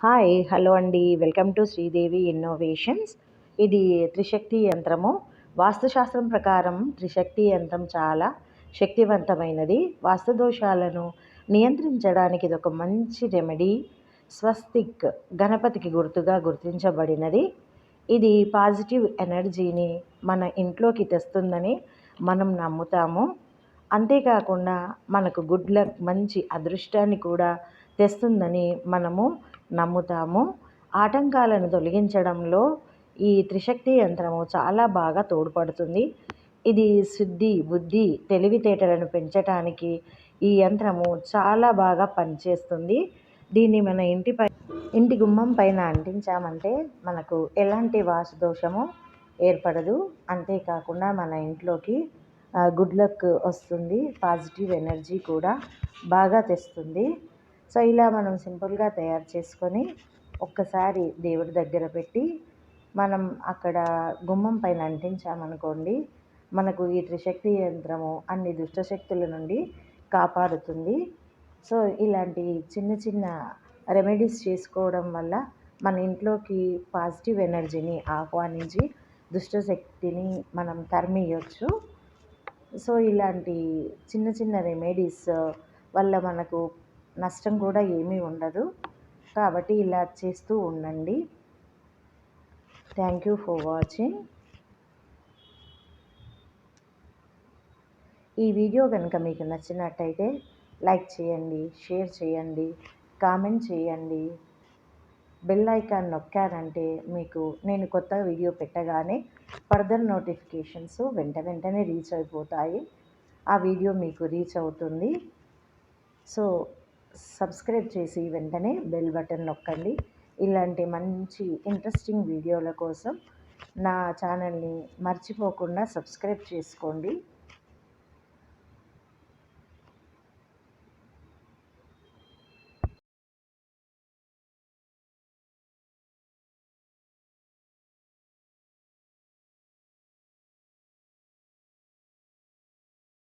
Hi hello అండి, welcome to Sridevi innovations. ఇది త్రిశక్తి యంత్రము. వాస్తుశాస్త్రం ప్రకారం త్రిశక్తి యంత్రం చాలా శక్తివంతమైనది. వాస్తు దోషాలను నియంత్రించడానికి ఇది ఒక మంచి రెమెడీ. స్వస్తిక్ గణపతికి గుర్తుగా గుర్తించబడినది. ఇది పాజిటివ్ ఎనర్జీని మన ఇంట్లోకి తెస్తుందని మనం నమ్ముతాము. అంతేకాకుండా మనకు గుడ్ లక్, మంచి అదృష్టాన్ని కూడా తెస్తుందని మనము నమ్ముతాము. ఆటంకాలను తొలగించడంలో ఈ త్రిశక్తి యంత్రము చాలా బాగా తోడ్పడుతుంది. ఇది శుద్ధి, బుద్ధి, తెలివితేటలను పెంచటానికి ఈ యంత్రము చాలా బాగా పనిచేస్తుంది. దీన్ని మన ఇంటి గుమ్మం పైన అంటించామంటే మనకు ఎలాంటి వాస్తు దోషము ఏర్పడదు. అంతేకాకుండా మన ఇంట్లోకి గుడ్ లక్ వస్తుంది, పాజిటివ్ ఎనర్జీ కూడా బాగా తెస్తుంది. సో ఇలా మనం సింపుల్గా తయారు చేసుకొని ఒక్కసారి దేవుడి దగ్గర పెట్టి మనం అక్కడ గుమ్మం పైన అంటించామనుకోండి, మనకు ఈ త్రిశక్తి యంత్రము అన్ని దుష్టశక్తుల నుండి కాపాడుతుంది. సో ఇలాంటి చిన్న చిన్న రెమెడీస్ చేసుకోవడం వల్ల మన ఇంట్లోకి పాజిటివ్ ఎనర్జీని ఆహ్వానించి దుష్టశక్తిని మనం తరిమియొచ్చు. సో ఇలాంటి చిన్న చిన్న రెమెడీస్ వల్ల మనకు నష్టం కూడా ఏమీ ఉండదు. కాబట్టి ఇలా చేస్తూ ఉండండి. Thank you for watching. ఈ వీడియో కనుక మీకు నచ్చినట్టయితే లైక్ చేయండి, షేర్ చేయండి, కామెంట్ చేయండి. బెల్ ఐకాన్ నొక్కారంటే మీకు నేను కొత్త వీడియో పెట్టగానే ఫర్దర్ నోటిఫికేషన్స్ వెంటనే రీచ్ అయిపోతాయి. ఆ వీడియో మీకు రీచ్ అవుతుంది. సో సబ్స్క్రైబ్ చేసి వెంటనే బెల్ బటన్ నొక్కండి. ఇలాంటి మంచి ఇంట్రెస్టింగ్ వీడియోల కోసం నా ఛానల్ని మర్చిపోకుండా సబ్స్క్రైబ్ చేసుకోండి.